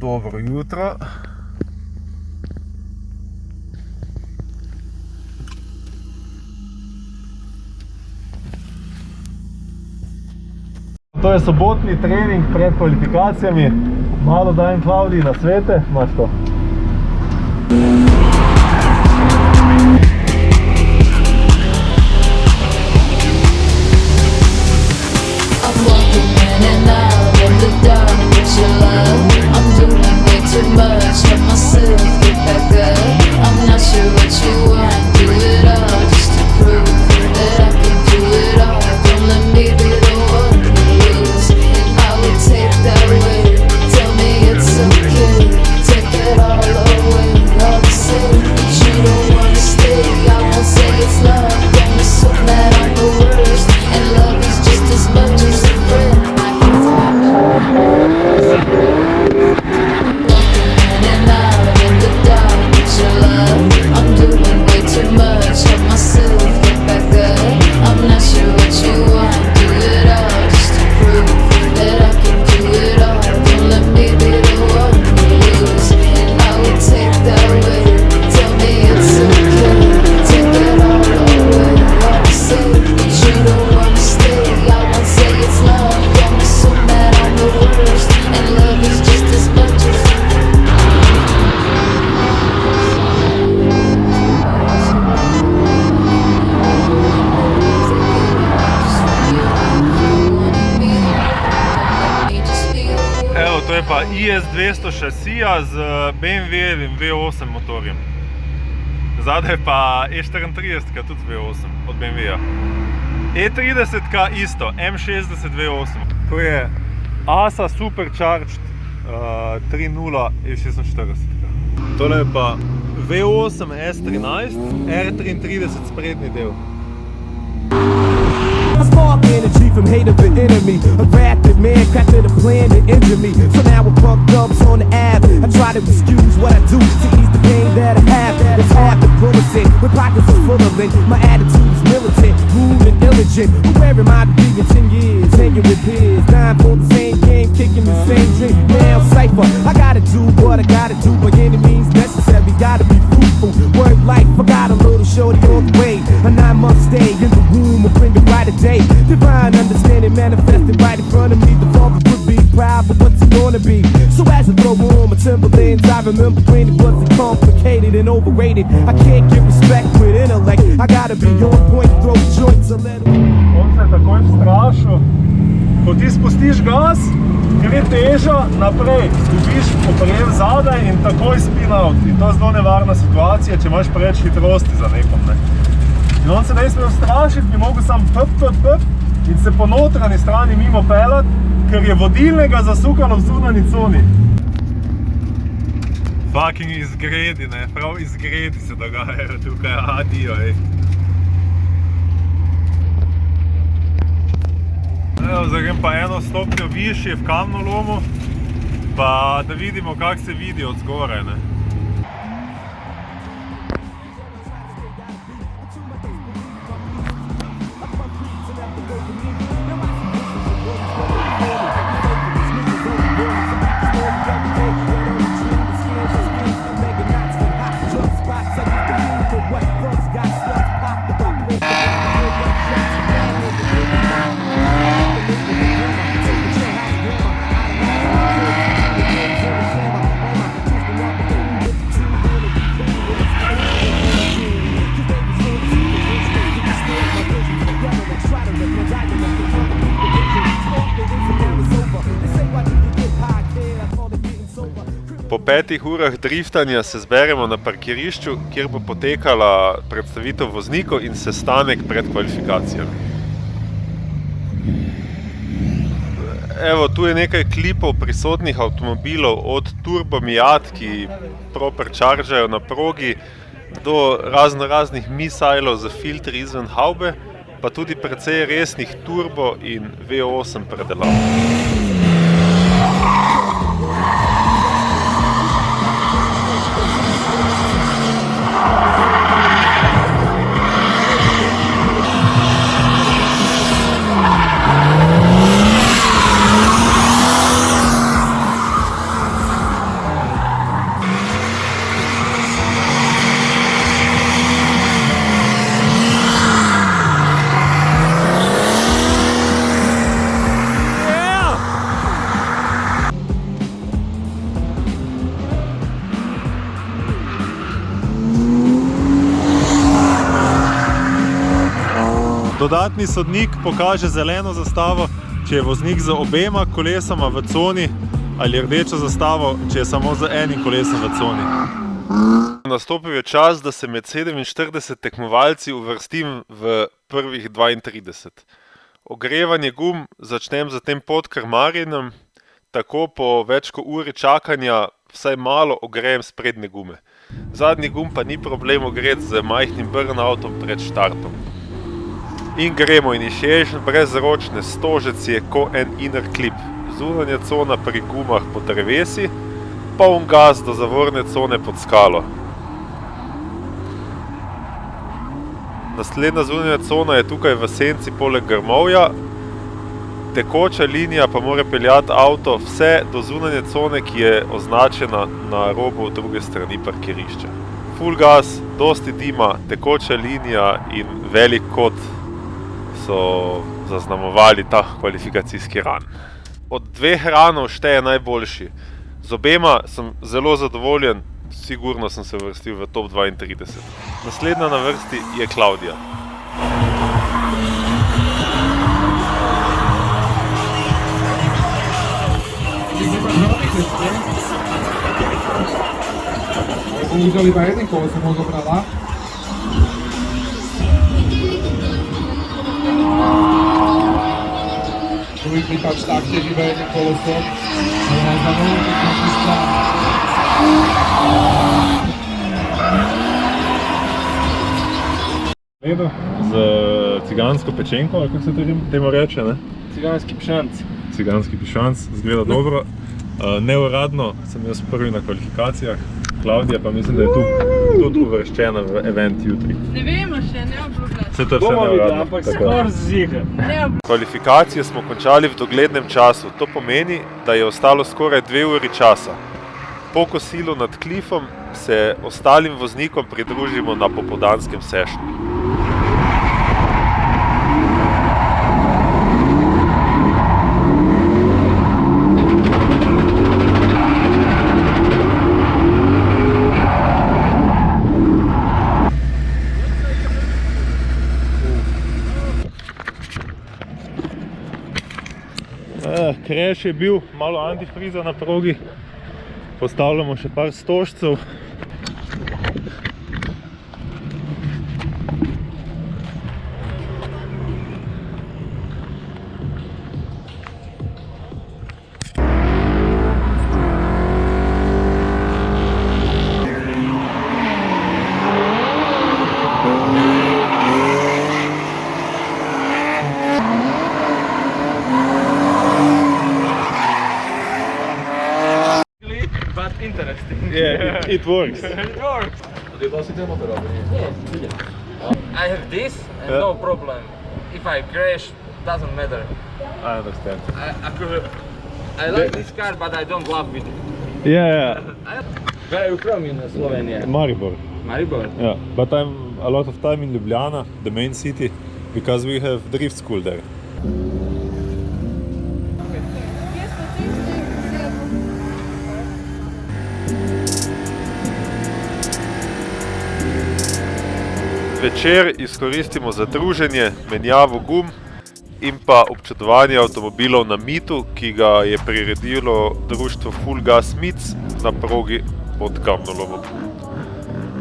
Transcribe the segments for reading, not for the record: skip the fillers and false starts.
Dobro jutro. To je sobotni trening pred kvalifikacijami. Malo dajem Klavdiji na svete, imaš to. To je pa IS200 šasija z BMW-evim V8 motorjem. Zadaj pa E34 tudi z V8 od BMW-ja. E30 isto, M60 V8. To je ASA Supercharged 3.0 E46. Tole je pa V8 S13 R33 sprednji del. Spark energy from hater to enemy. A rapid man crafted a plan to injure me. So now we're bumped up on the app. I try to excuse what I do to ease the pain that I have. It's half the bulletin with pockets is full of it. My attitude is militant, rude and diligent. But where am I to be in 10 years? Hanging with peers, dying for the same game, kicking the same drink. Now cypher, I gotta do what I gotta do by any means necessary. Gotta be fruitful, word life. I got a little shorty on the way. A 9-month stay in the room will bring the brighter day. Divine understanding manifested right in front of me. The father would be proud, but what's he gonna be? So as I throw on my Timberlands, I remember when it wasn't complicated and overrated. I can't get respect with intellect. I gotta be on point, throw joints a little. On se je takoj vstrašil. Ko ti spustiš gas, gre teža naprej, zgubiš oprijem zadaj in takoj spin out. In to je zelo nevarna situacija, če imaš preveč hitrosti za nekom. In on se ne smel strašiti, bi mogel sam pp in se po notranji strani mimo pelat, ker je vodilnega zasukano v zunanji coni. Fucking izgredi, ne, prav izgredi se dogajajo tukaj, adijo, ej. Evo, zdaj grem pa eno stopnjo višje v kamnolomu, pa da vidimo, kak se vidi od zgoraj, ne. Po 5 urah driftanja se zberemo na parkirišču, kjer bo potekala predstavitev voznikov in sestanek pred kvalifikacijami. Evo, tu je nekaj klipov prisotnih avtomobilov, od Turbo Miat, ki proper čaržajo na progi, do raznih misailov za filtri izven havbe, pa tudi precej resnih turbo in V8 predelav. Dodatni sodnik pokaže zeleno zastavo, če je voznik z obema kolesoma v coni, ali rdečo zastavo, če je samo z enim kolesom v coni. Nastopil je čas, da se med 47 tekmovalci uvrstim v prvih 32. Ogrevanje gum začnem zatem pod krmarjenjem, tako po več kot uri čakanja vsaj malo ogrejem sprednje gume. Zadnji gum pa ni problem ogreti z majhnim burnoutom pred štartom. In gremo initiation brez ročne stožec je ko en inner clip. Zunanja cona pri gumah po drevesi, poln gas do zavorne cone pod skalo. Naslednja zunanja cona je tukaj v senci poleg grmovja, tekoča linija pa mora peljati avto vse do zunanje cone, ki je označena na robu druge strani parkirišča. Full gas, dosti dima, tekoča linija in velik kot so zaznamovali ta kvalifikacijski ran. Od dveh ranov šteje najboljši. Z obema sem zelo zadovoljen, sigurno sem se vrstil v top 32. Naslednja na vrsti je Klaudija. Uzeli pa jednim kolesom odobrala. Drugi prípad taktiež iba jedným kolesom. Ale na znamenú technická. Z cigansko pečenko, ali kako se temu reče, ne? Ciganski pišanc. Ciganski pišanc, zgleda dobro. Neuradno sem jaz prvi na kvalifikacijah. Klaudija pa mislim, da je tudi uvrščena v event jutri. Ne vemo še, ne obljubljati. Vse to je vse neuradno. Ampak skor zihe. Kvalifikacije smo končali v doglednem času. To pomeni, da je ostalo skoraj 2 uri časa. Po kosilu nad klifom se ostalim voznikom pridružimo na popoldanskem sešnu. Crash je bil, malo antifriza na progi, postavljamo še par stožcev. Interesting. Yeah, it works. It works. I have this and Yeah. no problem. If I crash, doesn't matter. I understand. I like this car, but I don't love it. Yeah, Where are you from in Slovenia? Maribor. Maribor? Yeah, but I'm a lot of time in Ljubljana, the main city, because we have drift school there. Večer izkoristimo za druženje, menjavo gum in pa občudovanje avtomobilov na Mitu, ki ga je priredilo društvo Full Gas Meets na progi pod Kamnolomom.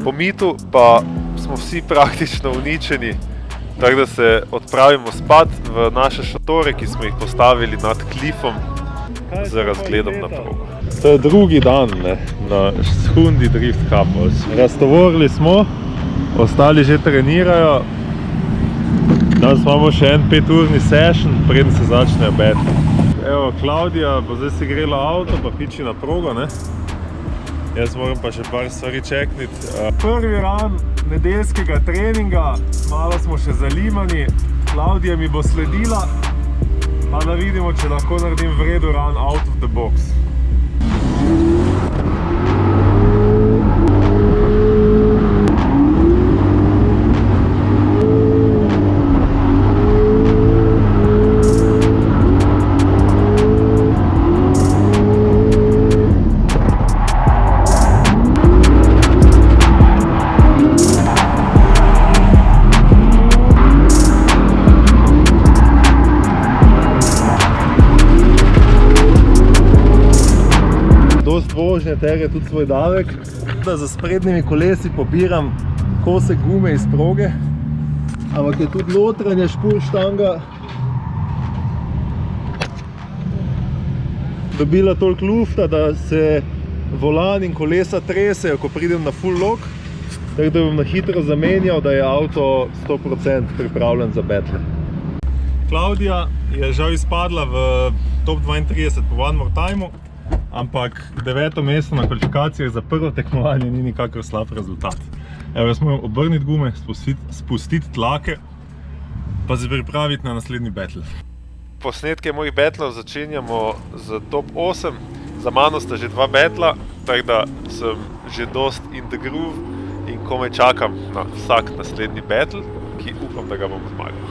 Po Mitu pa smo vsi praktično uničeni, tako da se odpravimo spat v naše šotore, ki smo jih postavili nad klifom z razgledom na progo. To je drugi dan na Hundi Drift Couples. Raztovorili smo, ostali že trenirajo. Danes imamo še en 5-urni session, preden se začnejo beti. Evo, Klaudija bo zdaj si grela avto, pa piči na progo, ne? Jaz moram pa še par stvari čekniti. Prvi ran nedeljskega treninga, malo smo še zalimani. Klaudija mi bo sledila, pa da vidimo, če lahko naredim v redu ran out of the box. Dost vožnje terje tudi svoj davek. Da za sprednjimi kolesi pobiram kose gume iz proge, ampak je tudi notranja špurštanga dobila toliko lufta, da se volan in kolesa tresejo, ko pridem na full lock, tako da bom na hitro zamenjal, da je avto 100% pripravljen za battle. Klaudija je žal izpadla v top 32 po One More Timeu, ampak 9. mesto na kvalifikacijah za prvo tekmovanje ni nikakor slab rezultat. Evo, jaz moram obrniti gume, spustiti tlake, pa se pripraviti na naslednji battle. Posnetke mojih battlov začenjamo z top 8. Za mano sta že 2 battla, tako da sem že dost in the groove in komaj čakam na vsak naslednji battle, ki upam, da ga bom zmagal.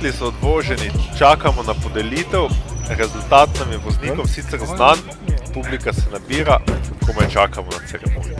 šutli so odvoženi, čakamo na podelitev, rezultat nam je voznikom sicer znan, publika se nabira, komaj čakamo na ceremonijo.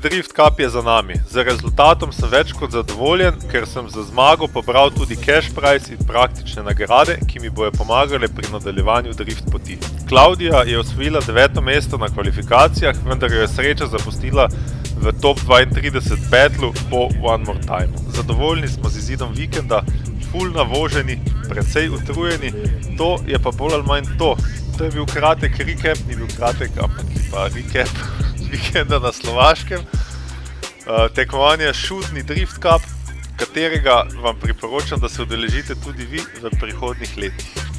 Drift Cup je za nami. Z rezultatom sem več kot zadovoljen, ker sem za zmago pobral tudi cash prize in praktične nagrade, ki mi bojo pomagale pri nadaljevanju drift poti. Klaudija je osvojila 9. mesto na kvalifikacijah, vendar jo je sreča zapustila v top 32 battlu po One More Time. Zadovoljni smo z izidom vikenda, full navoženi, precej utrujeni, to je pa bolj ali manj to. To je bil kratek recap, ni bil kratek, ampak pa recap vikenda na Slovaškem. Tekmovanje Šutni Drift Cup, katerega vam priporočam, da se udeležite tudi vi v prihodnjih letih.